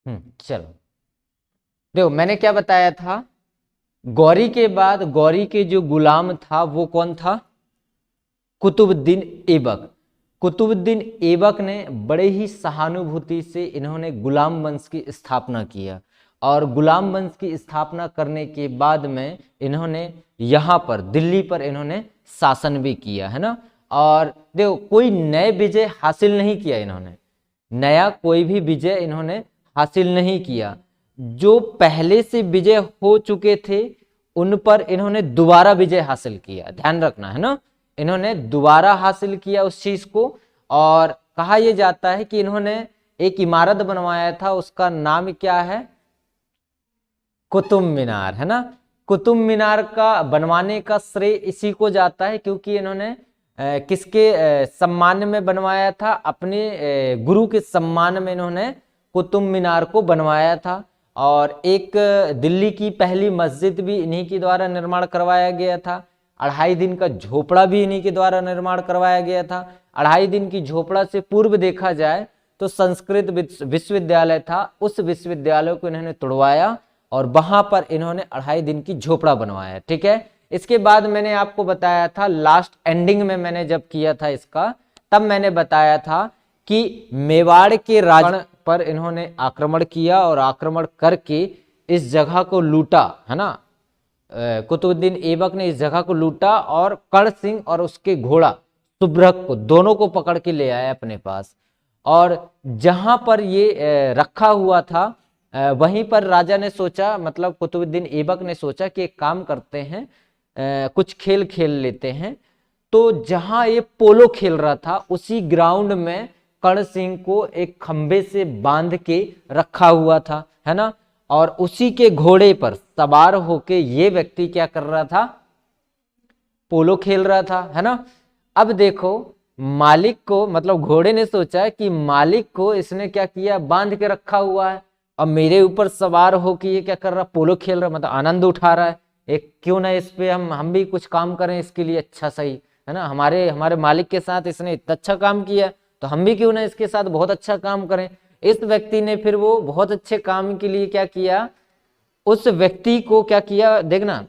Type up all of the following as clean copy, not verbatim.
चलो देखो, मैंने क्या बताया था, गौरी के बाद गौरी के जो गुलाम था वो कौन था? कुतुबुद्दीन ऐबक। कुतुबुद्दीन ऐबक ने बड़े ही सहानुभूति से इन्होंने गुलाम वंश की स्थापना किया, और गुलाम वंश की स्थापना करने के बाद में इन्होंने यहाँ पर दिल्ली पर इन्होंने शासन भी किया, है ना। और देखो, कोई नए विजय हासिल नहीं किया इन्होंने, नया कोई भी विजय इन्होंने हासिल नहीं किया। जो पहले से विजय हो चुके थे उन पर इन्होंने दोबारा विजय हासिल किया, ध्यान रखना, है ना। इन्होंने दोबारा हासिल किया उस चीज को, और कहा यह जाता है कि इन्होंने एक इमारत बनवाया था, उसका नाम क्या है? कुतुब मीनार, है ना। कुतुब मीनार का बनवाने का श्रेय इसी को जाता है, क्योंकि इन्होंने किसके सम्मान में बनवाया था? अपने गुरु के सम्मान में इन्होंने कुतुब मीनार को बनवाया था। और एक दिल्ली की पहली मस्जिद भी इन्हीं के द्वारा निर्माण करवाया गया था। 2.5 दिन का झोपड़ा भी इन्हीं के द्वारा निर्माण करवाया गया था। 2.5 दिन की झोपड़ा से पूर्व देखा जाए तो संस्कृत विश्वविद्यालय था, उस विश्वविद्यालय को इन्होंने तोड़वाया और वहां पर इन्होंने 2.5 दिन की झोपड़ा बनवाया, ठीक है। इसके बाद मैंने आपको बताया था, लास्ट एंडिंग में मैंने जब किया था इसका, तब मैंने बताया था कि मेवाड़ के राजा पर इन्होंने आक्रमण किया और आक्रमण करके इस जगह को लूटा, है ना। कुतुबुद्दीन ऐबक ने इस जगह को लूटा और कर्ण सिंह और उसके घोड़ा सुभ्रक को, दोनों को पकड़ के ले आया अपने पास। और जहां पर ये रखा हुआ था, वहीं पर राजा ने सोचा, मतलब कुतुबुद्दीन ऐबक ने सोचा कि एक काम करते हैं, कुछ खेल खेल लेते हैं। तो जहां ये पोलो खेल रहा था उसी ग्राउंड में कर्ण सिंह को एक खंबे से बांध के रखा हुआ था, है ना। और उसी के घोड़े पर सवार होके ये व्यक्ति क्या कर रहा था? पोलो खेल रहा था, है ना। अब देखो, मालिक को, मतलब घोड़े ने सोचा कि मालिक को इसने क्या किया? बांध के रखा हुआ है, अब मेरे ऊपर सवार होके ये क्या कर रहा? पोलो खेल रहा, मतलब आनंद उठा रहा है। एक क्यों ना इस पे हम भी कुछ काम करें इसके लिए, अच्छा सही, है ना। हमारे मालिक के साथ इसने इतना अच्छा काम किया, तो हम भी क्यों ना इसके साथ बहुत अच्छा काम करें। इस व्यक्ति ने फिर वो बहुत अच्छे काम के लिए क्या किया? उस व्यक्ति को क्या किया? देखना,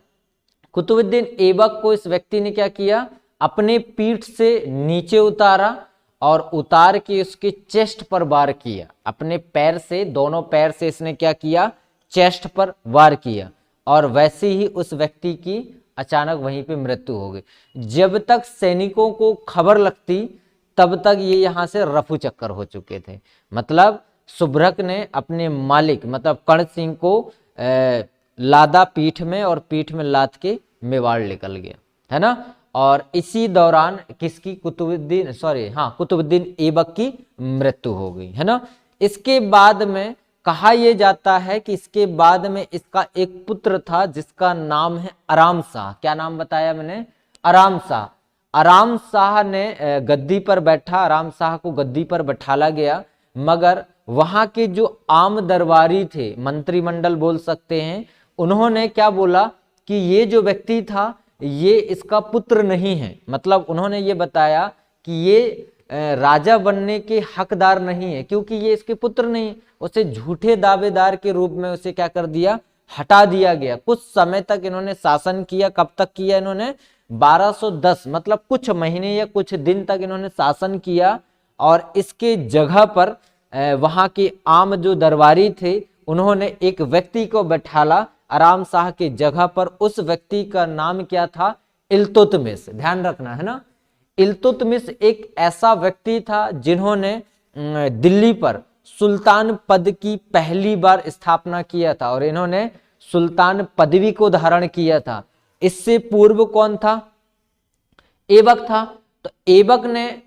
कुतुबुद्दीन ऐबक को इस व्यक्ति ने क्या किया? अपने पीठ से नीचे उतारा और उतार के उसके चेस्ट पर वार किया। अपने पैर से, दोनों पैर से इसने क्या किया? चेस्ट पर वार किया, और वैसे ही उस व्यक्ति की अचानक वहीं पे मृत्यु हो गई। जब तक सैनिकों को खबर लगती तब तक ये यहाँ से रफू चक्कर हो चुके थे। मतलब सुभ्रक ने अपने मालिक, मतलब कर्ण सिंह को लादा पीठ में, और पीठ में लाद के मेवाड़ निकल गया, है ना। और इसी दौरान किसकी? कुतुबुद्दीन ऐबक की मृत्यु हो गई, है ना। इसके बाद में कहा यह जाता है कि इसके बाद में इसका एक पुत्र था जिसका नाम है आराम शाह। क्या नाम बताया मैंने? आराम शाह। आराम शाह ने गद्दी पर बैठा, आराम शाह को गद्दी पर बैठाला गया, मगर वहां के जो आम दरबारी थे, मंत्रिमंडल बोल सकते हैं, उन्होंने क्या बोला कि ये जो व्यक्ति था ये इसका पुत्र नहीं है। मतलब उन्होंने ये बताया कि ये राजा बनने के हकदार नहीं है, क्योंकि ये इसके पुत्र नहीं। उसे झूठे दावेदार के रूप में उसे क्या कर दिया? हटा दिया गया। कुछ समय तक इन्होंने शासन किया। कब तक किया इन्होंने? 1210, मतलब कुछ महीने या कुछ दिन तक इन्होंने शासन किया। और इसके जगह पर वहां के आम जो दरबारी थे उन्होंने एक व्यक्ति को बैठाला आराम शाह के जगह पर। उस व्यक्ति का नाम क्या था? इल्तुतमिश। ध्यान रखना, है ना। इल्तुतमिश एक ऐसा व्यक्ति था जिन्होंने दिल्ली पर सुल्तान पद की पहली बार स्थापना किया था, और इन्होंने सुल्तान पदवी को धारण किया था। इससे पूर्व कौन था? ऐबक था। तो ऐबक ने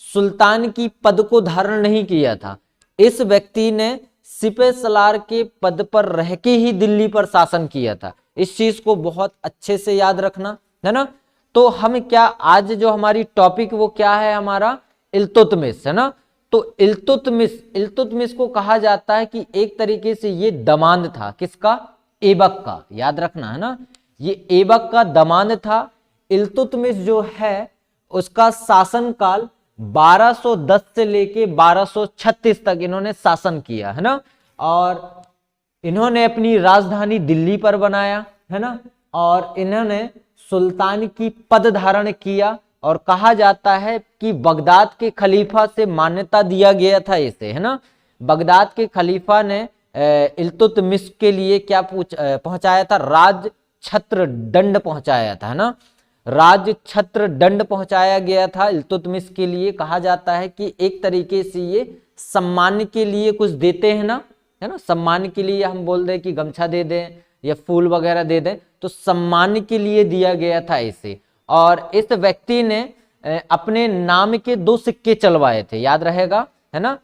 सुल्तान की पद को धारण नहीं किया था। इस व्यक्ति ने सिपह सलार के पद पर रह के ही दिल्ली पर शासन किया था। इस चीज को बहुत अच्छे से याद रखना, है ना। तो हम क्या, आज जो हमारी टॉपिक वो क्या है हमारा? इल्तुतमिश, है ना। तो इल्तुतमिश को कहा जाता है कि एक तरीके से ये दमाद था। किसका? ऐबक का। याद रखना, है ना। ये ऐबक का दमाद था। इल्तुतमिश जो है उसका शासनकाल 1210 से लेके 1236 तक इन्होंने शासन किया, है ना। और इन्होंने अपनी राजधानी दिल्ली पर बनाया, है ना, और इन्होंने सुल्तान की पद धारण किया और कहा जाता है कि बगदाद के खलीफा से मान्यता दिया गया था इसे, है ना। बगदाद के खलीफा ने इल्तुतमिश के लिए क्या पहुंचाया था, राज छत्र दंड पहुंचाया था, है ना, राज छत्र दंड पहुंचाया गया था इल्तुतमिश के लिए। कहा जाता है कि एक तरीके से ये सम्मान के लिए कुछ देते हैं ना, है ना, सम्मान के लिए हम बोल दें कि गमछा दे दें या फूल वगैरह दे दें, तो सम्मान के लिए दिया गया था इसे। और इस व्यक्ति ने अपने नाम के 2 सिक्के चलवाए थे, याद रहेगा, है ना।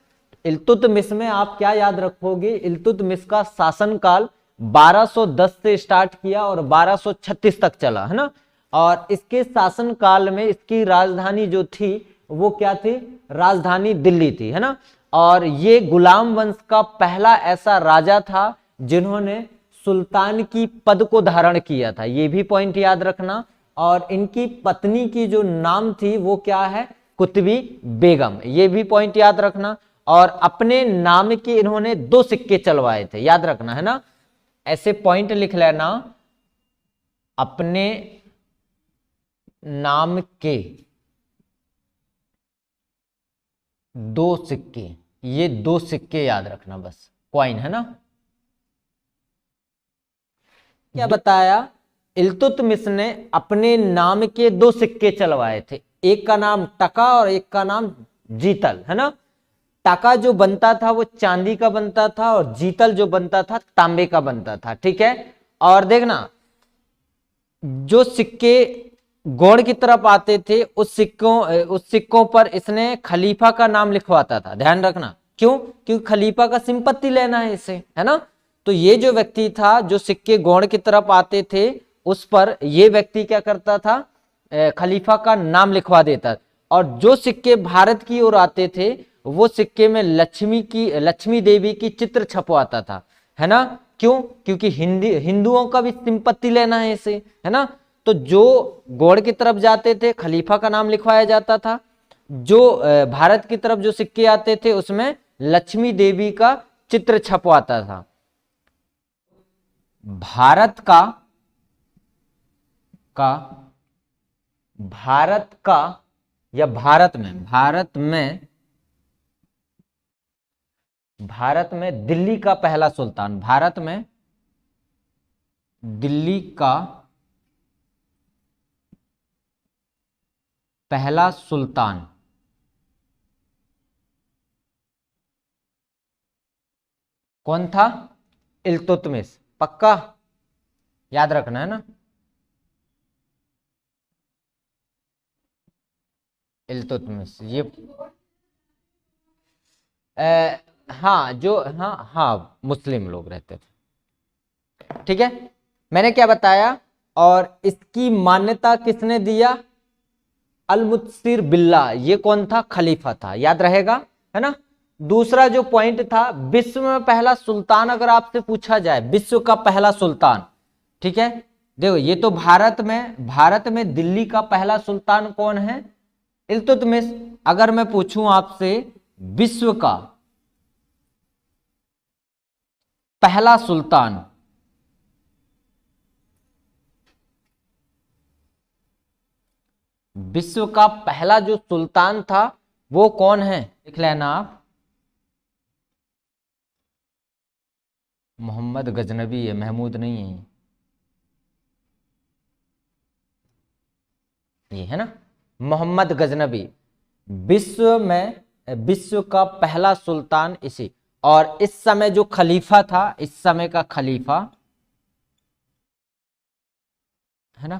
इल्तुतमिश में आप क्या याद रखोगे, इल्तुतमिश का शासनकाल 1210 से स्टार्ट किया और 1236 तक चला, है ना। और इसके शासनकाल में इसकी राजधानी जो थी वो क्या थी, राजधानी दिल्ली थी, है ना। और ये गुलाम वंश का पहला ऐसा राजा था जिन्होंने सुल्तान की पद को धारण किया था, ये भी पॉइंट याद रखना। और इनकी पत्नी की जो नाम थी वो क्या है, कुतबी बेगम, ये भी पॉइंट याद रखना। और अपने नाम के इन्होंने 2 सिक्के चलवाए थे, याद रखना, है ना, ऐसे पॉइंट लिख लेना, अपने नाम के 2 सिक्के, ये 2 सिक्के याद रखना बस, कॉइन, है ना। क्या बताया, इल्तुतमिश ने अपने नाम के 2 सिक्के चलवाए थे, एक का नाम टका और एक का नाम जीतल, है ना। टका जो बनता था वो चांदी का बनता था और जीतल जो बनता था तांबे का बनता था, ठीक है। और देखना, जो सिक्के गौड़ की तरफ आते थे उस सिक्कों पर इसने खलीफा का नाम लिखवाता था, ध्यान रखना, क्यों, क्योंकि खलीफा का संपत्ति लेना है इसे, है ना। तो ये जो व्यक्ति था, जो सिक्के गौड़ की तरफ आते थे उस पर ये व्यक्ति क्या करता था, खलीफा का नाम लिखवा देता। और जो सिक्के भारत की ओर आते थे वो सिक्के में लक्ष्मी देवी की चित्र छपवाता था, है ना, क्यों, क्योंकि हिंदुओं का भी संपत्ति लेना है इसे, है ना। तो जो गौड़ की तरफ जाते थे खलीफा का नाम लिखवाया जाता था, जो भारत की तरफ जो सिक्के आते थे उसमें लक्ष्मी देवी का चित्र छपवाता था। भारत का या भारत में दिल्ली का पहला सुल्तान, भारत में दिल्ली का पहला सुल्तान कौन था, इल्तुतमिश, पक्का याद रखना, है ना, इल्तुतमिश। ये हाँ, जो हाँ मुस्लिम लोग रहते थे, ठीक है, मैंने क्या बताया। और इसकी मान्यता किसने दिया, अल-मुत्सिर बिल्ला, ये कौन था, खलीफा था, याद रहेगा, है ना। दूसरा जो पॉइंट था, विश्व में पहला सुल्तान अगर आपसे पूछा जाए, विश्व का पहला सुल्तान, ठीक है, देखो ये तो भारत में दिल्ली का पहला सुल्तान कौन है, इल्तुतमिश। अगर मैं पूछूं आपसे विश्व का पहला सुल्तान, विश्व का पहला जो सुल्तान था वो कौन है, लिख लेना आप, मोहम्मद गजनबी है, महमूद नहीं है ये, है ना, मोहम्मद गजनबी। विश्व का पहला सुल्तान इसी। और इस समय जो खलीफा था, इस समय का खलीफा, है ना,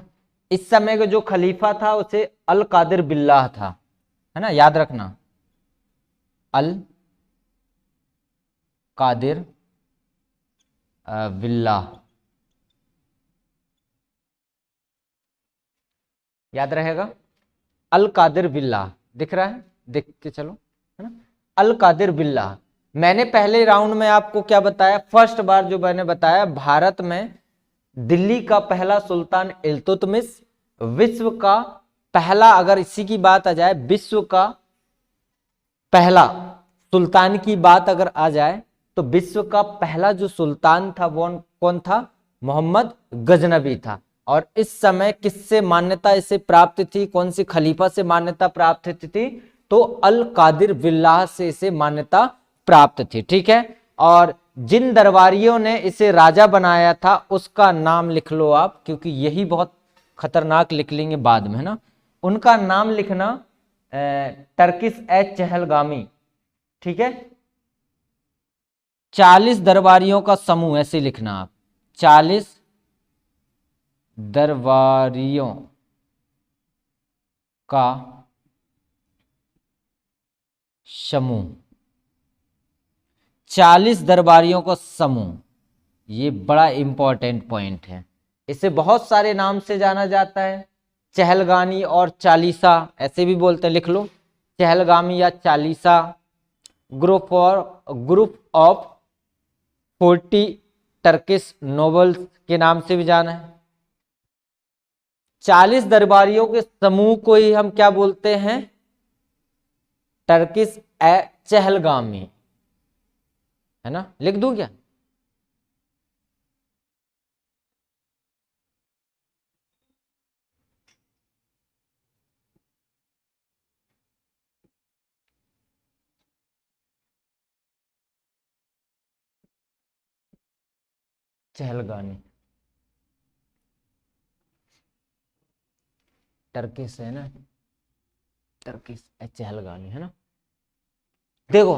इस समय का जो खलीफा था उसे अल कादिर बिल्लाह था, है ना, याद रखना, अल कादिर बिल्लाह, याद रहेगा, अल कादिर बिल्लाह, दिख रहा है, देखते चलो, है ना, अल कादिर बिल्लाह। मैंने पहले राउंड में आपको क्या बताया, फर्स्ट बार जो मैंने बताया, भारत में दिल्ली का पहला सुल्तान इल्तुतमिश, विश्व का पहला, अगर इसी की बात आ जाए, विश्व का पहला सुल्तान की बात अगर आ जाए तो विश्व का पहला जो सुल्तान था वो कौन था? मोहम्मद गजनबी था। और इस समय किससे मान्यता इसे प्राप्त थी? कौन सी खलीफा से मान्यता प्राप्त थी? तो अल कादिर बिल्लाह से इसे मान्यता प्राप्त थी। ठीक है, और जिन दरबारियों ने इसे राजा बनाया था उसका नाम लिख लो आप, क्योंकि यही बहुत खतरनाक लिख लेंगे बाद में, है ना। उनका नाम लिखना टर्किस ए चहलगामी। ठीक है, 40 दरबारियों का समूह, ऐसे लिखना आप, 40 दरबारियों का समूह, 40 दरबारियों का समूह, ये बड़ा इंपॉर्टेंट पॉइंट है। इसे बहुत सारे नाम से जाना जाता है, चहलगामी और चालीसा ऐसे भी बोलते हैं, लिख लो चहलगामी या Chalisa. Group of 40 Turkish nobles के नाम से भी जाना है। 40 दरबारियों के समूह को ही हम क्या बोलते हैं? टर्किश ए चहलगामी, है ना। लिख दूं क्या? चहलगामी, टर्किश है ना, टर्किश ए चहलगामी, है ना। देखो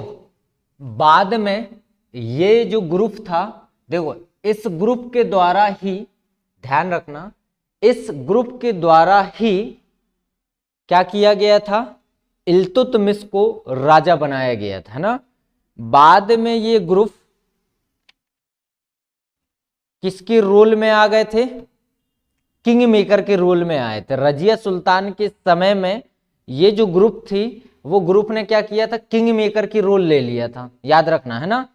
बाद में ये जो ग्रुप था, देखो इस ग्रुप के द्वारा ही, ध्यान रखना, इस ग्रुप के द्वारा ही क्या किया गया था? इल्तुतमिश को राजा बनाया गया था, है ना। बाद में ये ग्रुप किसके रोल में आ गए थे? किंग मेकर के रोल में आए थे। रजिया सुल्तान के समय में ये जो ग्रुप थी, वो ग्रुप ने क्या किया था? किंग मेकर की रोल ले लिया था, याद रखना, है ना।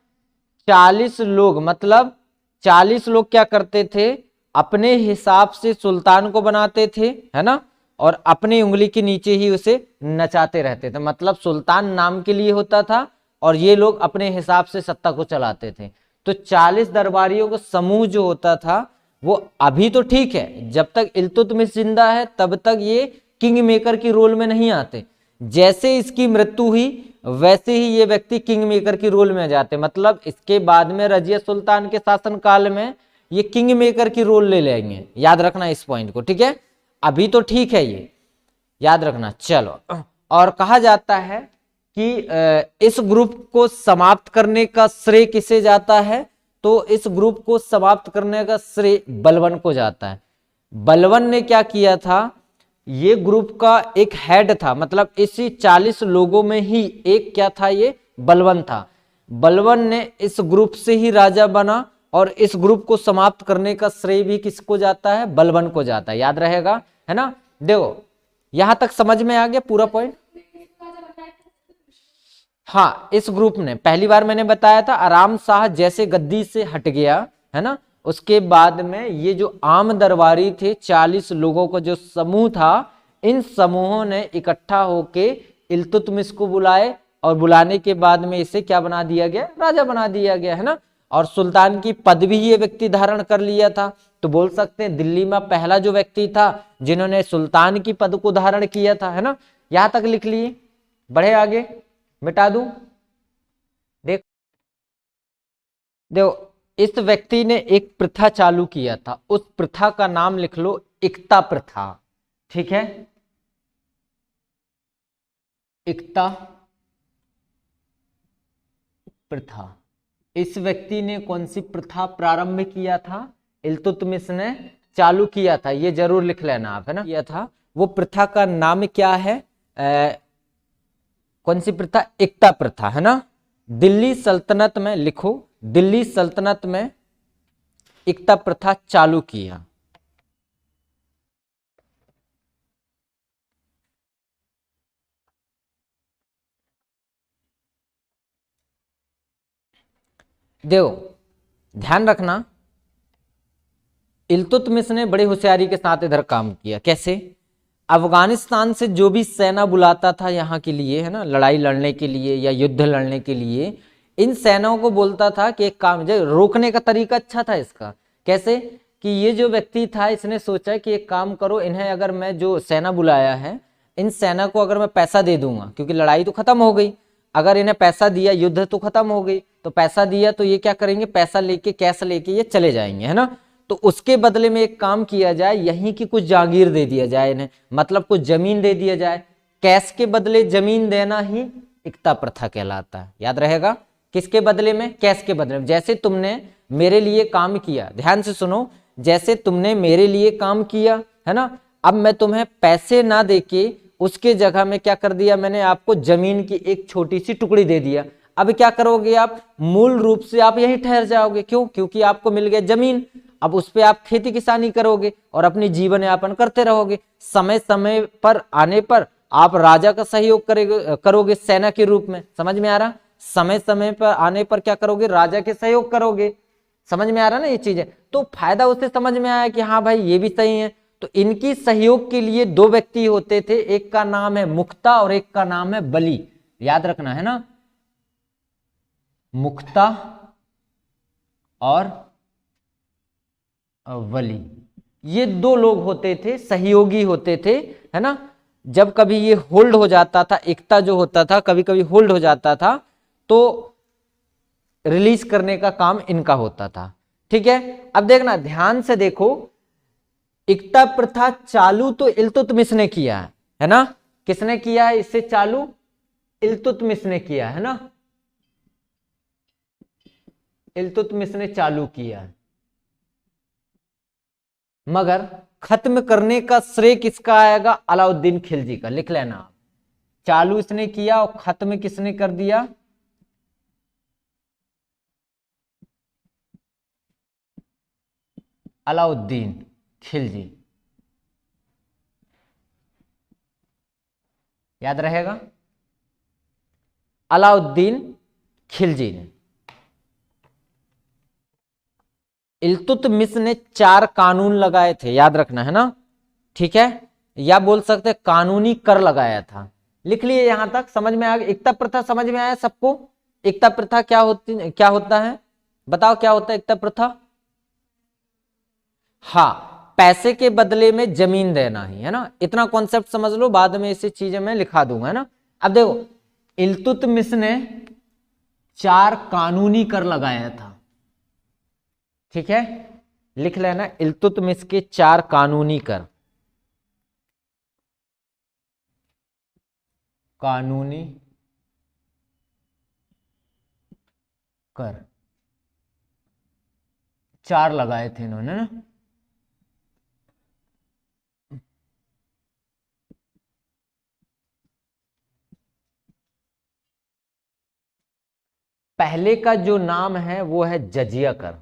40 लोग, मतलब 40 लोग क्या करते थे? अपने हिसाब से सुल्तान को बनाते थे, है ना, और अपनी उंगली के नीचे ही उसे नचाते रहते थे। मतलब सुल्तान नाम के लिए होता था और ये लोग अपने हिसाब से सत्ता को चलाते थे। तो 40 दरबारियों का समूह जो होता था वो अभी तो ठीक है, जब तक इल्तुतमिश जिंदा है तब तक ये किंग मेकर की रोल में नहीं आते। जैसे इसकी मृत्यु हुई वैसे ही ये व्यक्ति किंग मेकर की रोल में आ जाते। मतलब इसके बाद में रजिया सुल्तान के शासन काल में ये किंग मेकर की रोल ले लेंगे, याद रखना इस पॉइंट को। ठीक है, अभी तो ठीक है, ये याद रखना। चलो, और कहा जाता है कि इस ग्रुप को समाप्त करने का श्रेय किसे जाता है? तो इस ग्रुप को समाप्त करने का श्रेय बलबन को जाता है। बलबन ने क्या किया था? ये ग्रुप का एक हेड था, मतलब इसी 40 लोगों में ही एक क्या था? ये बलबन था। बलबन ने इस ग्रुप से ही राजा बना और इस ग्रुप को समाप्त करने का श्रेय भी किसको जाता है? बलबन को जाता है, याद रहेगा, है ना। देखो यहां तक समझ में आ गया पूरा पॉइंट? हाँ, इस ग्रुप ने, पहली बार मैंने बताया था आराम शाह जैसे गद्दी से हट गया, है ना, उसके बाद में ये जो आम दरबारी थे 40 लोगों का जो समूह था, इन समूहों ने इकट्ठा होके इल्तुतमिश को बुलाए और बुलाने के बाद में इसे क्या बना दिया गया? राजा बना दिया गया, है ना। और सुल्तान की पद भी ये व्यक्ति धारण कर लिया था। तो बोल सकते हैं दिल्ली में पहला जो व्यक्ति था जिन्होंने सुल्तान की पद को धारण किया था, है ना। यहां तक लिख लिए, बढ़े आगे, मिटा दूं। देखो इस व्यक्ति ने एक प्रथा चालू किया था, उस प्रथा का नाम लिख लो इक्ता प्रथा। ठीक है, इक्ता प्रथा। इस व्यक्ति ने कौन सी प्रथा प्रारंभ किया था? इल्तुतमिश ने चालू किया था, ये जरूर लिख लेना आप, है ना। किया था, वो प्रथा का नाम क्या है? कौन सी प्रथा? इक्ता प्रथा, है ना। दिल्ली सल्तनत में, लिखो, दिल्ली सल्तनत में इक्ता प्रथा चालू किया। देखो ध्यान रखना, इल्तुतमिश ने बड़ी होशियारी के साथ इधर काम किया। कैसे? अफगानिस्तान से जो भी सेना बुलाता था यहाँ के लिए, है ना, लड़ाई लड़ने के लिए या युद्ध लड़ने के लिए, इन सेनाओं को बोलता था कि एक काम, जो रोकने का तरीका अच्छा था इसका, कैसे कि ये जो व्यक्ति था इसने सोचा कि एक काम करो, इन्हें अगर मैं जो सेना बुलाया है इन सेना को अगर मैं पैसा दे दूंगा, क्योंकि लड़ाई तो खत्म हो गई, अगर इन्हें पैसा दिया, युद्ध तो खत्म हो गई, तो पैसा दिया तो ये क्या करेंगे, पैसा लेके कैश लेके ये चले जाएंगे, है ना। तो उसके बदले में एक काम किया जाए, यहीं की कुछ जागीर दे दिया जाए इन्हें, मतलब कुछ जमीन दे दिया जाए। कैश के बदले जमीन देना ही इक्ता प्रथा कहलाता है, याद रहेगा। किसके बदले में, कैश के बदले में। जैसे तुमने मेरे लिए काम किया, ध्यान से सुनो, जैसे तुमने मेरे लिए काम किया है ना, अब मैं तुम्हें पैसे ना देके उसके जगह में क्या कर दिया, मैंने आपको जमीन की एक छोटी सी टुकड़ी दे दिया। अब क्या करोगे आप, मूल रूप से आप यहीं ठहर जाओगे, क्यों, क्योंकि आपको मिल गया जमीन, अब उस पे आप खेती किसानी करोगे और अपनी जीवन यापन करते रहोगे। समय समय पर आने पर आप राजा का सहयोग करोगे सेना के रूप में, समझ में आ रहा, समय समय पर आने पर क्या करोगे, राजा के सहयोग करोगे, समझ में आ रहा ना ये चीजें। तो फायदा उससे समझ में आया कि हाँ भाई ये भी सही है। तो इनकी सहयोग के लिए दो व्यक्ति होते थे, एक का नाम है मुक्ता और एक का नाम है बलि, याद रखना है ना, मुक्ता और बलि, ये दो लोग होते थे, सहयोगी होते थे, है ना। जब कभी ये होल्ड हो जाता था, एकता जो होता था कभी कभी होल्ड हो जाता था, तो रिलीज करने का काम इनका होता था, ठीक है। अब देखना, ध्यान से देखो, एकता प्रथा चालू तो इल्तुतमिश ने किया है ना, किसने किया है इससे चालू, इल्तुतमिश ने किया है ना, इल्तुतमिश ने चालू किया है, मगर खत्म करने का श्रेय किसका आएगा, अलाउद्दीन खिलजी का, लिख लेना आप। चालू इसने किया और खत्म किसने कर दिया, अलाउद्दीन खिलजी, याद रहेगा, अलाउद्दीन खिलजी ने। इल्तुतमिश ने 4 कानून लगाए थे, याद रखना है ना, ठीक है, या बोल सकते कानूनी कर लगाया था, लिख लिए यहां तक, समझ में आ गया। एकता प्रथा समझ में आया सबको, एकता प्रथा क्या होता है, बताओ क्या होता है एकता प्रथा, हाँ, पैसे के बदले में जमीन देना ही, है ना, इतना कॉन्सेप्ट समझ लो, बाद में इसी चीजें मैं लिखा दूंगा, है ना। अब देखो, इल्तुतमिश ने 4 कानूनी कर लगाया था, ठीक है, लिख लेना, इल्तुतमिश के 4 कानूनी कर, कानूनी कर 4 लगाए थे इन्होंने ना। पहले का जो नाम है वो है जजिया कर,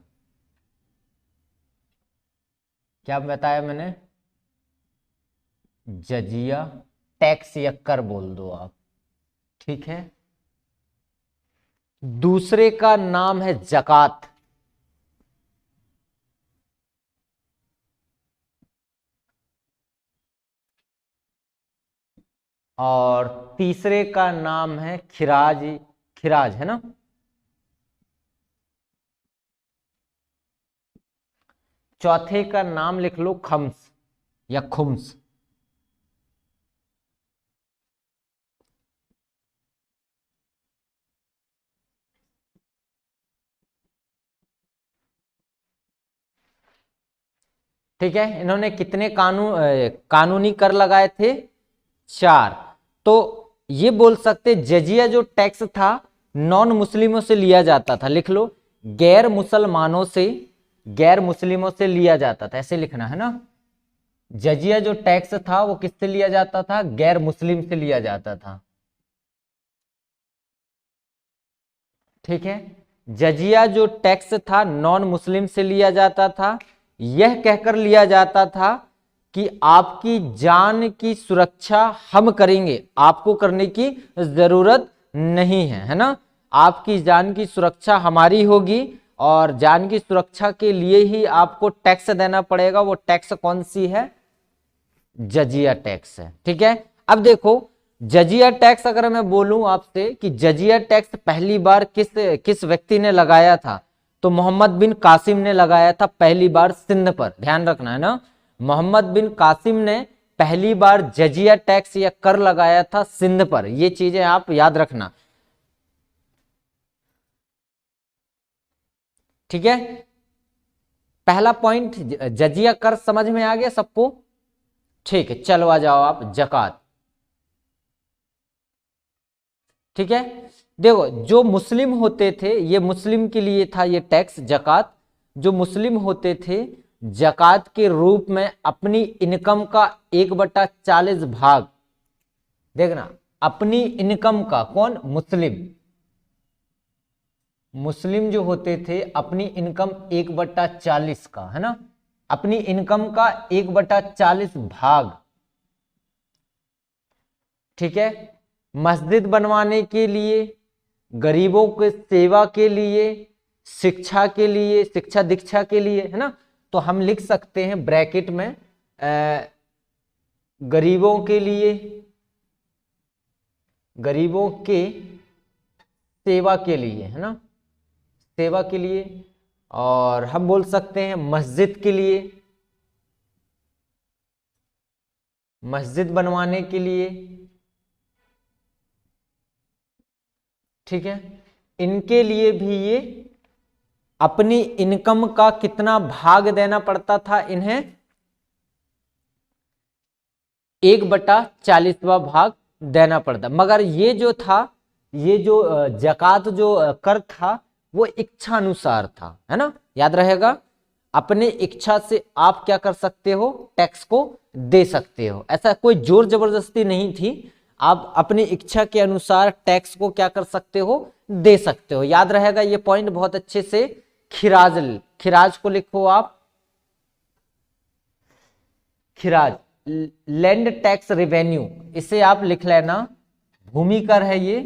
क्या बताया मैंने, जजिया टैक्स या कर बोल दो आप, ठीक है। दूसरे का नाम है जकात, और तीसरे का नाम है खिराज, खिराज है ना, चौथे का नाम लिख लो खम्स या खुम्स, ठीक है। इन्होंने कितने कानूनी कर लगाए थे, 4। तो ये बोल सकते जजिया जो टैक्स था नॉन मुस्लिमों से लिया जाता था, लिख लो, गैर मुसलमानों से, गैर मुस्लिमों से लिया जाता था, ऐसे लिखना है ना। जजिया जो टैक्स था वो किससे लिया जाता था, गैर मुस्लिम से लिया जाता था, ठीक है। जजिया जो टैक्स था नॉन मुस्लिम से लिया जाता था, यह कहकर लिया जाता था कि आपकी जान की सुरक्षा हम करेंगे, आपको करने की जरूरत नहीं है ना, आपकी जान की सुरक्षा हमारी होगी, और जान की सुरक्षा के लिए ही आपको टैक्स देना पड़ेगा। वो टैक्स कौन सी है, जजिया टैक्स है, ठीक है। अब देखो, जजिया टैक्स अगर मैं बोलूं आपसे कि जजिया टैक्स पहली बार किस किस व्यक्ति ने लगाया था, तो मोहम्मद बिन कासिम ने लगाया था पहली बार सिंध पर। ध्यान रखना है ना, मोहम्मद बिन कासिम ने पहली बार जजिया टैक्स या कर लगाया था सिंध पर। ये चीजें आप याद रखना, ठीक है। पहला पॉइंट जजिया कर समझ में आ गया सबको, ठीक है। चलो आ जाओ आप जकात, ठीक है। देखो जो मुस्लिम होते थे, ये मुस्लिम के लिए था ये टैक्स जकात। जो मुस्लिम होते थे जकात के रूप में अपनी इनकम का 1/40 भाग, देखना अपनी इनकम का, कौन, मुस्लिम, मुस्लिम जो होते थे अपनी इनकम 1/40 का, है ना, अपनी इनकम का 1/40 भाग, ठीक है, मस्जिद बनवाने के लिए, गरीबों के सेवा के लिए, शिक्षा के लिए, शिक्षा दीक्षा के लिए, है ना। तो हम लिख सकते हैं ब्रैकेट में गरीबों के लिए, गरीबों के सेवा के लिए, है ना, सेवा के लिए। और हम बोल सकते हैं मस्जिद के लिए, मस्जिद बनवाने के लिए, ठीक है। इनके लिए भी ये अपनी इनकम का कितना भाग देना पड़ता था इन्हें, 1/40वां भाग देना पड़ता। मगर ये जो था, ये जो जकात जो कर था वो इच्छा अनुसार था, है ना, याद रहेगा। अपने इच्छा से आप क्या कर सकते हो, टैक्स को दे सकते हो, ऐसा कोई जोर जबरदस्ती नहीं थी। आप अपनी इच्छा के अनुसार टैक्स को क्या कर सकते हो, दे सकते हो। याद रहेगा ये पॉइंट बहुत अच्छे से। खिराज, खिराज को लिखो आप, खिराज लैंड टैक्स रेवेन्यू, इसे आप लिख लेना। भूमि कर है ये,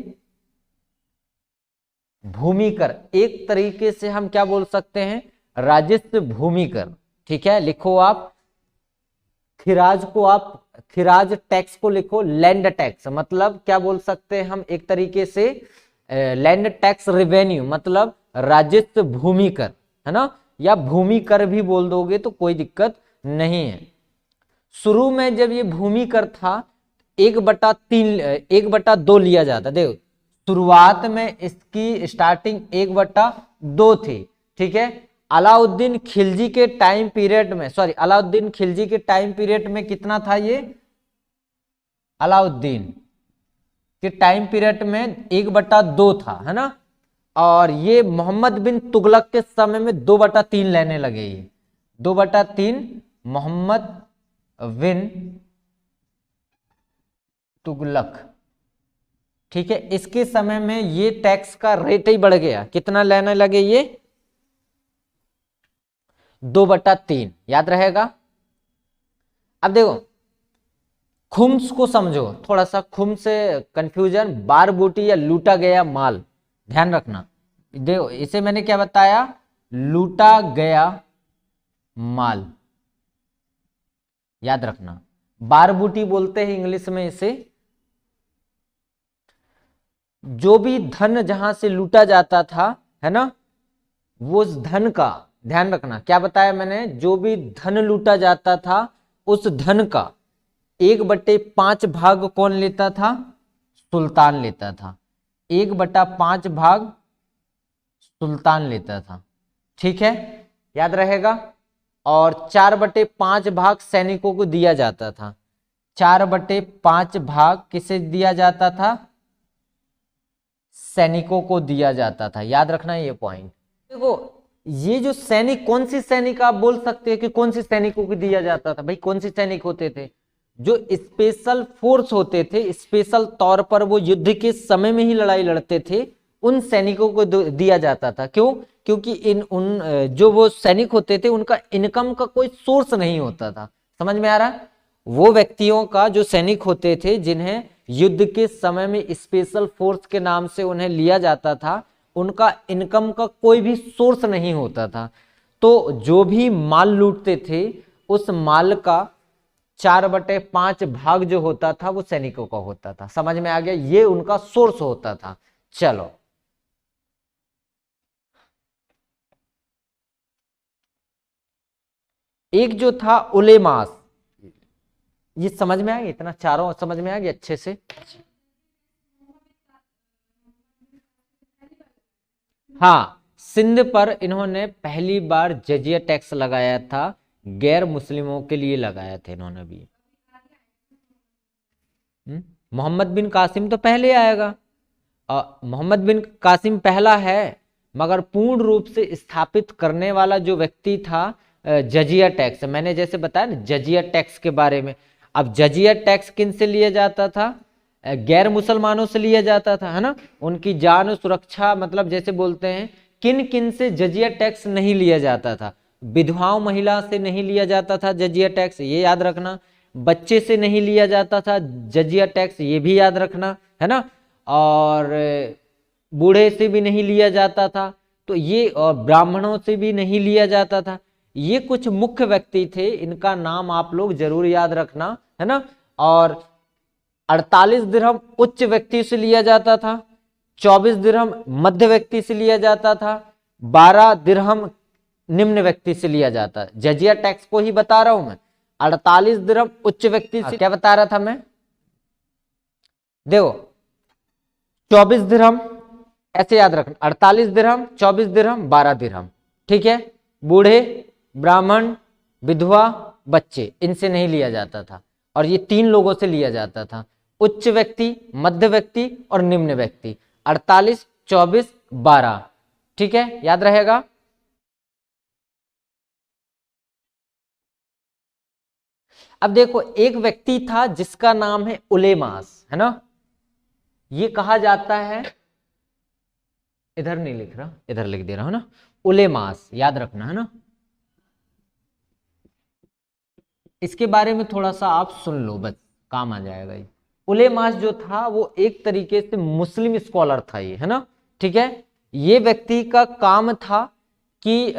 भूमि कर, एक तरीके से हम क्या बोल सकते हैं, राजस्व भूमि कर, ठीक है। लिखो आप खिराज को, आप खिराज टैक्स को लिखो लैंड टैक्स, मतलब क्या बोल सकते हैं हम एक तरीके से, लैंड टैक्स रेवेन्यू मतलब राजस्व भूमि कर, है ना, या भूमि कर भी बोल दोगे तो कोई दिक्कत नहीं है। शुरू में जब ये भूमि कर था 1/3 1/2 लिया जाता, देखो शुरुआत में इसकी स्टार्टिंग 1/2 थी, ठीक है। अलाउद्दीन खिलजी के टाइम पीरियड में, सॉरी अलाउद्दीन खिलजी के टाइम पीरियड में कितना था ये, अलाउद्दीन के टाइम पीरियड में 1/2 था, है ना। और ये मोहम्मद बिन तुगलक के समय में 2/3 लेने लगे, ये 2/3 मोहम्मद बिन तुगलक, ठीक है। इसके समय में ये टैक्स का रेट ही बढ़ गया, कितना लेने लगे ये, 2/3, याद रहेगा। अब देखो खुम्स को समझो थोड़ा सा, खुम्स से कंफ्यूजन, बार बूटी या लूटा गया माल, ध्यान रखना। देखो इसे मैंने क्या बताया, लूटा गया माल, याद रखना। बार बूटी बोलते हैं इंग्लिश में इसे। जो भी धन जहां से लूटा जाता था, है ना, वो उस धन का, ध्यान रखना क्या बताया मैंने, जो भी धन लूटा जाता था उस धन का 1/5 भाग कौन लेता था, सुल्तान लेता था। 1/5 भाग सुल्तान लेता था, ठीक है, याद रहेगा। और 4/5 भाग सैनिकों को दिया जाता था। 4/5 भाग किसे दिया जाता था, सैनिकों को दिया जाता था, याद रखना ये पॉइंट। देखो ये जो सैनिक, कौन सी सैनिक आप बोल सकते हैं कि कौन सी सैनिकों को दिया जाता था, भाई कौन सी सैनिक होते थे, जो स्पेशल फोर्स होते थे, स्पेशल तौर पर वो युद्ध के समय में ही लड़ाई लड़ते थे, उन सैनिकों को दिया जाता था। क्यों, क्योंकि जो वो सैनिक होते थे उनका इनकम का कोई सोर्स नहीं होता था, समझ में आ रहा है। वो व्यक्तियों का, जो सैनिक होते थे जिन्हें युद्ध के समय में स्पेशल फोर्स के नाम से उन्हें लिया जाता था, उनका इनकम का कोई भी सोर्स नहीं होता था। तो जो भी माल लूटते थे उस माल का 4/5 भाग जो होता था वो सैनिकों का होता था। समझ में आ गया, ये उनका सोर्स होता था। चलो, एक जो था उलेमास, ये समझ में आ गया, इतना चारों समझ में आ गया अच्छे से। हाँ, सिंध पर इन्होंने पहली बार जजिया टैक्स लगाया था, गैर मुस्लिमों के लिए लगाया था इन्होंने भी। मोहम्मद बिन कासिम तो पहले आएगा, मोहम्मद बिन कासिम पहला है, मगर पूर्ण रूप से स्थापित करने वाला जो व्यक्ति था जजिया टैक्स, मैंने जैसे बताया ना जजिया टैक्स के बारे में। अब जजिया टैक्स किन से लिया जाता था? गैर मुसलमानों से लिया जाता था, है ना। उनकी जान और सुरक्षा, मतलब जैसे बोलते हैं, किन किन से जजिया टैक्स नहीं लिया जाता था? विधवाओं महिला से नहीं लिया जाता था जजिया टैक्स, ये याद रखना। बच्चे से नहीं लिया जाता था जजिया टैक्स, ये भी याद रखना, है ना। और बूढ़े से भी नहीं लिया जाता था, तो ये, और ब्राह्मणों से भी नहीं लिया जाता था। ये कुछ मुख्य व्यक्ति थे, इनका नाम आप लोग जरूर याद रखना, है ना। और 48 दिरहम उच्च व्यक्ति से लिया जाता था, 24 दिरहम मध्य व्यक्ति से लिया जाता था, 12 दिरहम निम्न व्यक्ति से लिया जाता। जजिया टैक्स को ही बता रहा हूं मैं। 48 दिरहम उच्च व्यक्ति से, क्या बता रहा था मैं? देखो, 24 दिरहम, ऐसे याद रखना, 48 दिरहम, 24 दिरहम, 12 दिरहम, ठीक है। बूढ़े, ब्राह्मण, विधवा, बच्चे, इनसे नहीं लिया जाता था। और ये 3 लोगों से लिया जाता था, उच्च व्यक्ति, मध्य व्यक्ति और निम्न व्यक्ति। 48, 24, 12, ठीक है, याद रहेगा। अब देखो, एक व्यक्ति था जिसका नाम है उलेमास, है ना। ये कहा जाता है, इधर नहीं लिख रहा, इधर लिख दे रहा हूं ना, उलेमास, याद रखना, है ना। इसके बारे में थोड़ा सा आप सुन लो, बस काम आ जाएगा ये। उलेमास जो था वो एक तरीके से मुस्लिम स्कॉलर था ये, है ना, ठीक है। ये व्यक्ति का काम था कि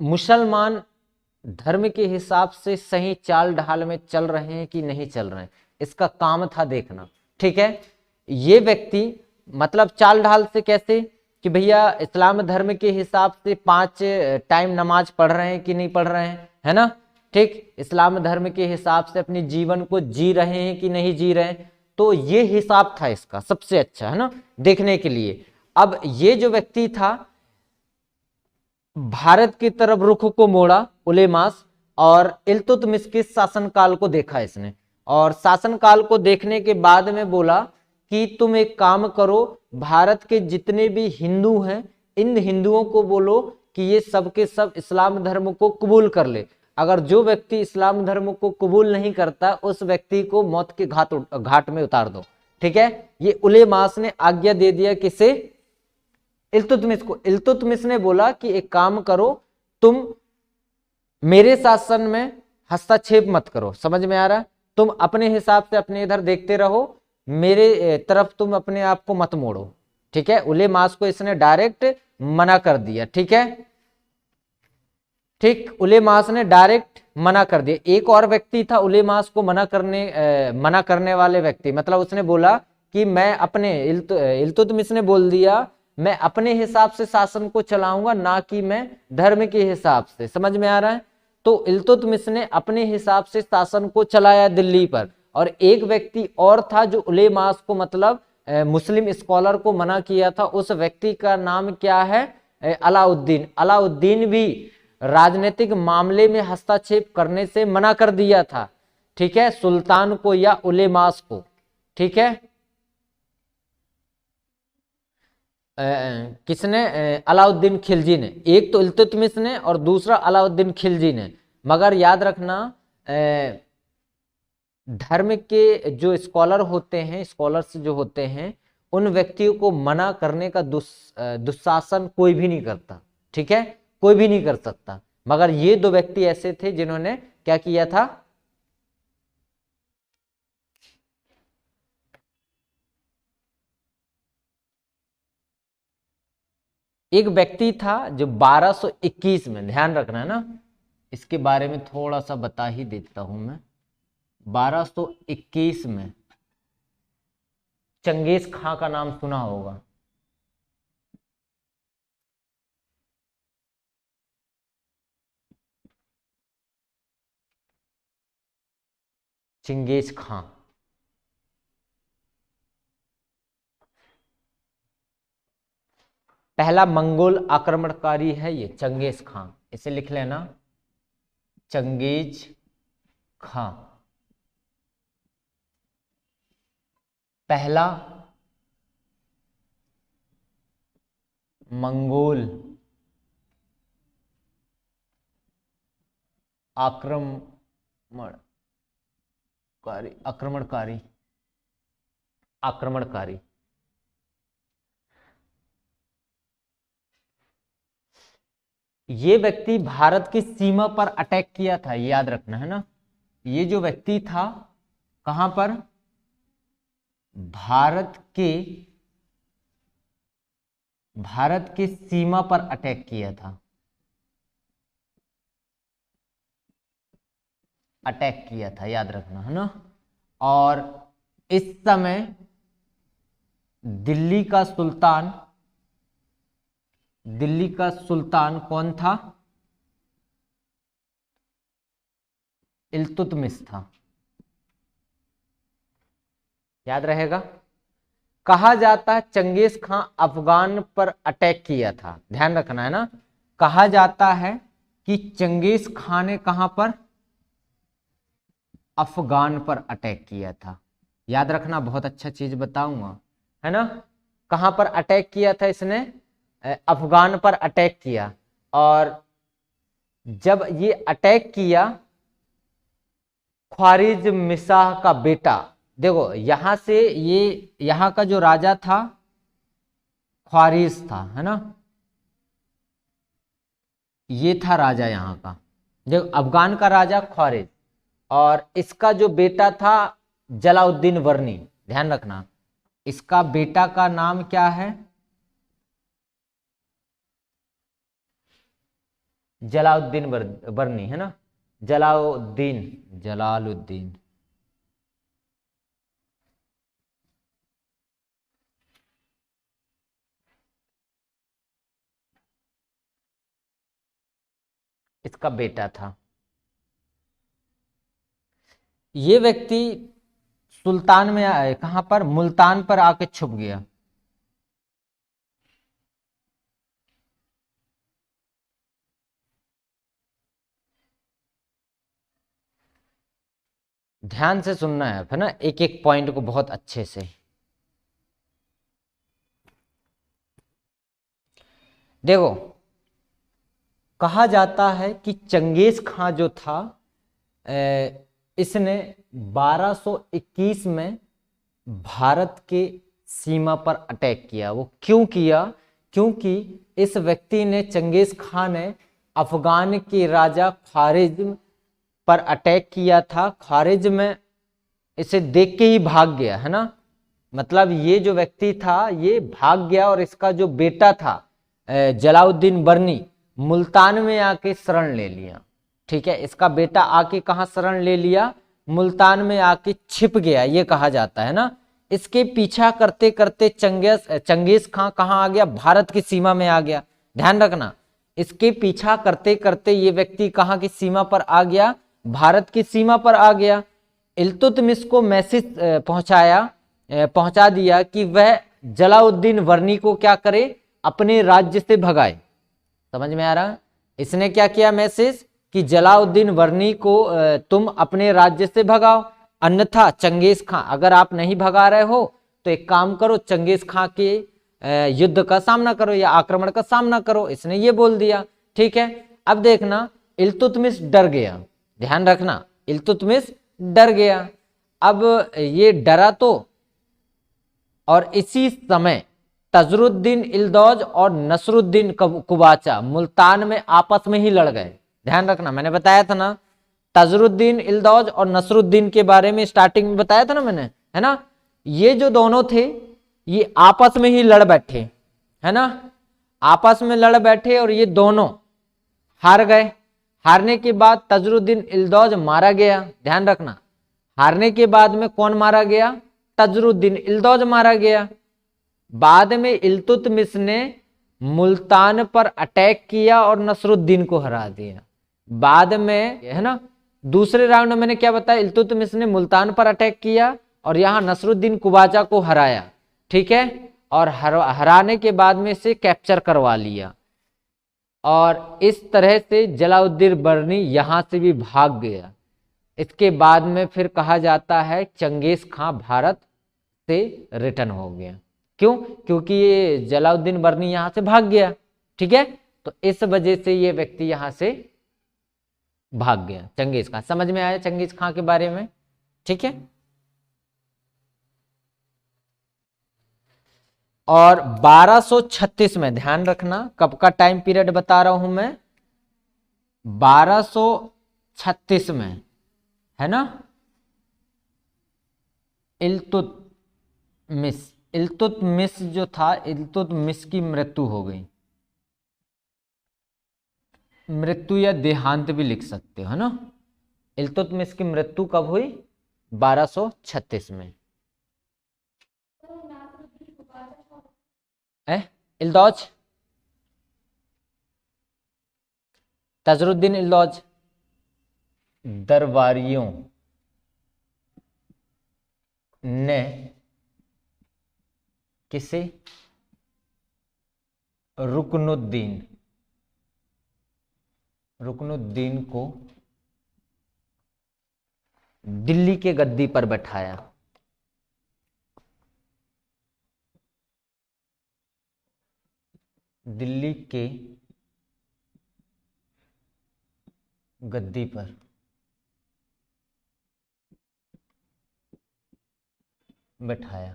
मुसलमान धर्म के हिसाब से सही चाल ढाल में चल रहे हैं कि नहीं चल रहे हैं, इसका काम था देखना, ठीक है। ये व्यक्ति, मतलब चाल ढाल से कैसे, कि भैया इस्लाम धर्म के हिसाब से 5 टाइम नमाज पढ़ रहे हैं कि नहीं पढ़ रहे हैं, है ना, ठीक। इस्लाम धर्म के हिसाब से अपने जीवन को जी रहे हैं कि नहीं जी रहे हैं, तो ये हिसाब था इसका सबसे अच्छा, है ना, देखने के लिए। अब ये जो व्यक्ति था, भारत की तरफ रुख को मोड़ा उलेमास, और इल्तुतमिश के शासनकाल को देखा इसने, और शासनकाल को देखने के बाद में बोला कि तुम एक काम करो, भारत के जितने भी हिंदू हैं, इन हिंदुओं को बोलो कि ये सब के सब इस्लाम धर्म को कबूल कर ले। अगर जो व्यक्ति इस्लाम धर्म को कबूल नहीं करता, उस व्यक्ति को मौत के घाट में उतार दो, ठीक है। ये उलेमास ने आज्ञा दे दिया, किसे? इल्तुतमिश को। इल्तुतमिश ने बोला कि एक काम करो, तुम मेरे शासन में हस्तक्षेप मत करो, समझ में आ रहा है, तुम अपने हिसाब से अपने इधर देखते रहो, मेरे तरफ तुम अपने आप को मत मोड़ो, ठीक है। उलेमास को इसने डायरेक्ट मना कर दिया, ठीक है, ठीक। उलेमास ने डायरेक्ट मना कर दिया। एक और व्यक्ति था उलेमास को मना करने वाले व्यक्ति, मतलब उसने बोला कि मैं अपने, इल्तुतमिश ने बोल दिया, मैं अपने हिसाब से शासन को चलाऊंगा, ना कि मैं धर्म के हिसाब से, समझ में आ रहा है। तो इल्तुतमिश ने अपने हिसाब से शासन को चलाया दिल्ली पर, और एक व्यक्ति और था जो उलेमास को, मतलब मुस्लिम स्कॉलर को मना किया था, उस व्यक्ति का नाम क्या है? अलाउद्दीन। अलाउद्दीन भी राजनीतिक मामले में हस्तक्षेप करने से मना कर दिया था, ठीक है, सुल्तान को या उलेमास को, ठीक है। किसने? अलाउद्दीन खिलजी ने। एक तो इल्तुतमिश ने और दूसरा अलाउद्दीन खिलजी ने। मगर याद रखना, धर्म के जो स्कॉलर होते हैं, स्कॉलर्स जो होते हैं, उन व्यक्तियों को मना करने का दुशासन कोई भी नहीं करता, ठीक है, कोई भी नहीं कर सकता। मगर ये 2 व्यक्ति ऐसे थे जिन्होंने क्या किया था? एक व्यक्ति था जो 1221 में, ध्यान रखना है ना, इसके बारे में थोड़ा सा बता ही देता हूं मैं। 1221 में चंगेज खां का नाम सुना होगा। चंगेज खां पहला मंगोल आक्रमणकारी है ये चंगेज खां, इसे लिख लेना चंगेज खां। पहला मंगोल आक्रमणकारी ये व्यक्ति भारत की सीमा पर अटैक किया था, ये याद रखना है ना। ये जो व्यक्ति था कहां पर, भारत के सीमा पर अटैक किया था, याद रखना है ना। और इस समय दिल्ली का सुल्तान कौन था, इल्तुतमिश था, याद रहेगा। कहा जाता है चंगेज खां अफगान पर अटैक किया था, ध्यान रखना है ना। कहा जाता है कि चंगेज खां ने कहां पर, अफगान पर अटैक किया था, याद रखना, बहुत अच्छा चीज बताऊंगा, है ना। कहां पर अटैक किया था इसने, अफगान पर अटैक किया। और जब ये अटैक किया, ख्वारिज़्म शाह का बेटा, देखो यहां से ये यहां का जो राजा था ख्वारिज था, है ना, ये था राजा यहां का, देखो अफगान का राजा ख्वारिज, और इसका जो बेटा था जलाउद्दीन वर्नी, ध्यान रखना, इसका बेटा का नाम क्या है, जलाउद्दीन वर्नी, है ना, जलालुद्दीन। इसका बेटा था। ये व्यक्ति सुल्तान में आए, कहां पर, मुल्तान पर आके छुप गया। ध्यान से सुनना है ना, एक एक पॉइंट को बहुत अच्छे से। देखो कहा जाता है कि चंगेज खां जो था इसने 1221 में भारत के सीमा पर अटैक किया। वो क्यों किया, क्योंकि इस व्यक्ति ने, चंगेज खां ने अफगान के राजा ख्वारिज़्म पर अटैक किया था। ख्वारिज़्म में इसे देख के ही भाग गया, है ना, मतलब ये जो व्यक्ति था ये भाग गया, और इसका जो बेटा था जलाउद्दीन बर्नी, मुल्तान में आके शरण ले लिया। ठीक है, इसका बेटा आके कहाँ शरण ले लिया, मुल्तान में आके छिप गया, ये कहा जाता है ना। इसके पीछा करते करते चंगेज खां कहाँ आ गया, भारत की सीमा में आ गया, ध्यान रखना। इसके पीछा करते करते ये व्यक्ति कहाँ की सीमा पर आ गया, भारत की सीमा पर आ गया। इल्तुतमिश को मैसेज पहुंचा दिया कि वह जलाउद्दीन वर्नी को क्या करे, अपने राज्य से भगाए। समझ में आ रहा, इसने क्या किया मैसेज, कि जलाउद्दीन वर्नी को तुम अपने राज्य से भगाओ, अन्यथा चंगेज खां, अगर आप नहीं भगा रहे हो तो एक काम करो, चंगेज खां के युद्ध का सामना करो या आक्रमण का सामना करो, इसने ये बोल दिया। ठीक है, अब देखना इल्तुतमिश डर गया, ध्यान रखना, इल्तुतमिश डर गया। अब ये डरा तो, और इसी समय तजरुद्दीन इल्दौज और नसरुद्दीन कुबाचा मुल्तान में आपस में ही लड़ गए। ध्यान रखना, मैंने बताया था ना, तजरुद्दीन इल्दौज और नसरुद्दीन के बारे में स्टार्टिंग में बताया था ना मैंने, है ना। ये जो दोनों थे ये आपस में ही लड़ बैठे, है ना, आपस में लड़ बैठे, और ये दोनों हार गए। हारने के बाद तजरुद्दीन इल्दौज मारा गया, ध्यान रखना, हारने के बाद में कौन मारा गया? तजरुद्दीन इल्दौज मारा गया। बाद में इल्तुतमिश ने मुल्तान पर अटैक किया और नसरुद्दीन को हरा दिया। बाद में, है ना, दूसरे राउंड में मैंने क्या बताया, इल्तुतमिश ने मुल्तान पर अटैक किया और यहां नसरुद्दीन कुबाचा को हराया, ठीक है, और हराने के बाद में इसे कैप्चर करवा लिया। और इस तरह से जलालुद्दीन बर्नी यहां से भी भाग गया। इसके बाद में फिर कहा जाता है चंगेज खां भारत से रिटर्न हो गया। क्यों? क्योंकि ये जलालुद्दीन बर्नी यहां से भाग गया, ठीक है, तो इस वजह से ये व्यक्ति यहां से भाग गया। चंगेज खां, समझ में आया चंगेज खां के बारे में, ठीक है। और 1236 में, ध्यान रखना कब का टाइम पीरियड बता रहा हूं मैं, 1236 में, है ना, इल्तुतमिश जो था, इल्तुतमिश की मृत्यु हो गई। मृत्यु या देहांत भी लिख सकते हो, है ना। इल्तुतमिश की मृत्यु कब हुई? 1236 में। इल्दौज, तजरुद्दीन इल्दौज दरबारियों ने किसे? रुकनुद्दीन को दिल्ली के गद्दी पर बैठाया। दिल्ली के गद्दी पर बैठाया,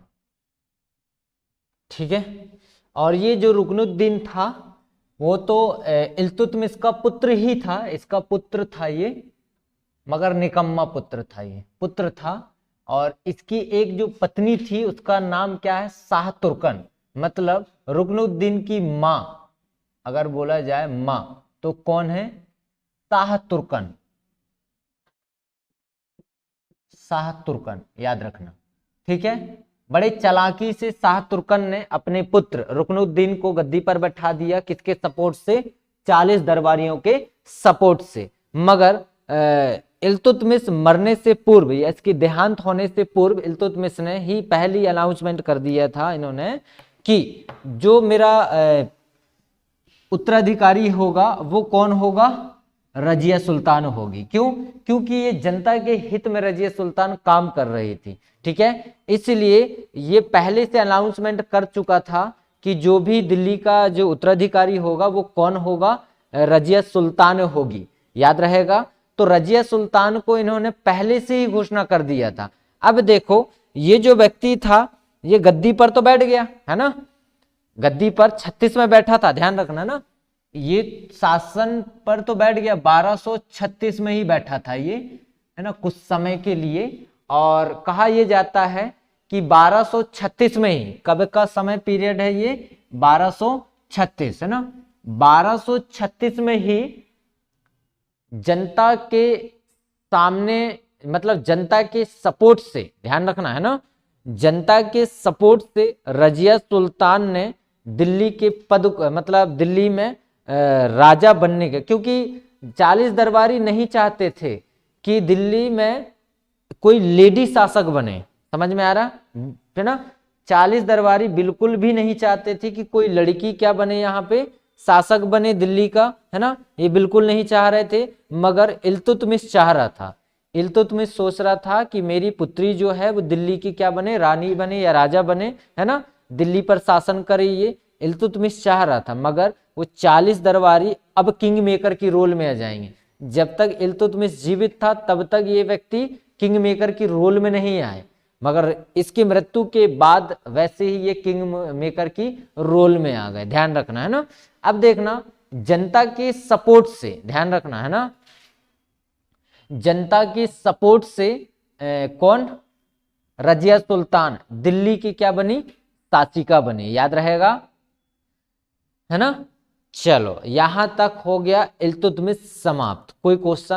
ठीक है। और ये जो रुकनुद्दीन था वो तो इल्तुतमिश का पुत्र ही था, इसका पुत्र था ये, मगर निकम्मा पुत्र था, ये पुत्र था। और इसकी एक जो पत्नी थी उसका नाम क्या है? शाह तुर्कन, मतलब रुकनुद्दीन की माँ अगर बोला जाए माँ तो कौन है? शाह तुर्कन, शाह तुर्कन, याद रखना, ठीक है। बड़े चालाकी से शाह तुर्कन ने अपने पुत्र रुकनुद्दीन को गद्दी पर बैठा दिया, किसके सपोर्ट से? 40 दरबारियों के सपोर्ट से। मगर इल्तुतमिश मरने से पूर्व या इसकी देहांत होने से पूर्व इल्तुतमिश ने ही पहली अनाउंसमेंट कर दिया था इन्होंने कि जो मेरा उत्तराधिकारी होगा वो कौन होगा? रजिया सुल्तान होगी। क्यों? क्योंकि ये जनता के हित में रजिया सुल्तान काम कर रही थी, ठीक है। इसलिए ये पहले से अनाउंसमेंट कर चुका था कि जो भी दिल्ली का जो उत्तराधिकारी होगा वो कौन होगा? रजिया सुल्तान होगी, याद रहेगा। तो रजिया सुल्तान को इन्होंने पहले से ही घोषणा कर दिया था। अब देखो ये जो व्यक्ति था ये गद्दी पर तो बैठ गया, है ना, गद्दी पर 36 में बैठा था, ध्यान रखना ना, ये शासन पर तो बैठ गया, 1236 में ही बैठा था ये, है ना, कुछ समय के लिए। और कहा यह जाता है कि 1236 में ही, कब का समय पीरियड है ये? 1236, है ना, 1236 में ही जनता के सामने, मतलब जनता के सपोर्ट से, ध्यान रखना, है ना, जनता के सपोर्ट से रजिया सुल्तान ने दिल्ली के पद, मतलब दिल्ली में राजा बनने के, क्योंकि 40 दरबारी नहीं चाहते थे कि दिल्ली में कोई लेडी शासक बने, समझ में आ रहा है ना। 40 दरबारी बिल्कुल भी नहीं चाहते थे कि कोई लड़की क्या बने, यहाँ पे शासक बने दिल्ली का, है ना, ये बिल्कुल नहीं चाह रहे थे। मगर इल्तुतमिश चाह रहा था, इल्तुतमिश सोच रहा था कि मेरी पुत्री जो है वो दिल्ली की क्या बने? रानी बने या राजा बने, है ना, दिल्ली पर शासन करे, ये इल्तुतमिश चाह रहा था। मगर वो 40 दरबारी अब किंग मेकर की रोल में आ जाएंगे। जब तक इल्तुतमिश जीवित था तब तक ये व्यक्ति किंग मेकर की रोल में नहीं आए, मगर इसकी मृत्यु के बाद वैसे ही ये किंग मेकर की रोल में आ गए, ध्यान रखना, है ना। अब देखना जनता के सपोर्ट से, ध्यान रखना, है ना, जनता के सपोर्ट से कौन? रजिया सुल्तान दिल्ली की क्या बनी? शासिका बनी, याद रहेगा, है ना। चलो यहां तक हो गया इल्तुतमिश समाप्त। कोई क्वेश्चन?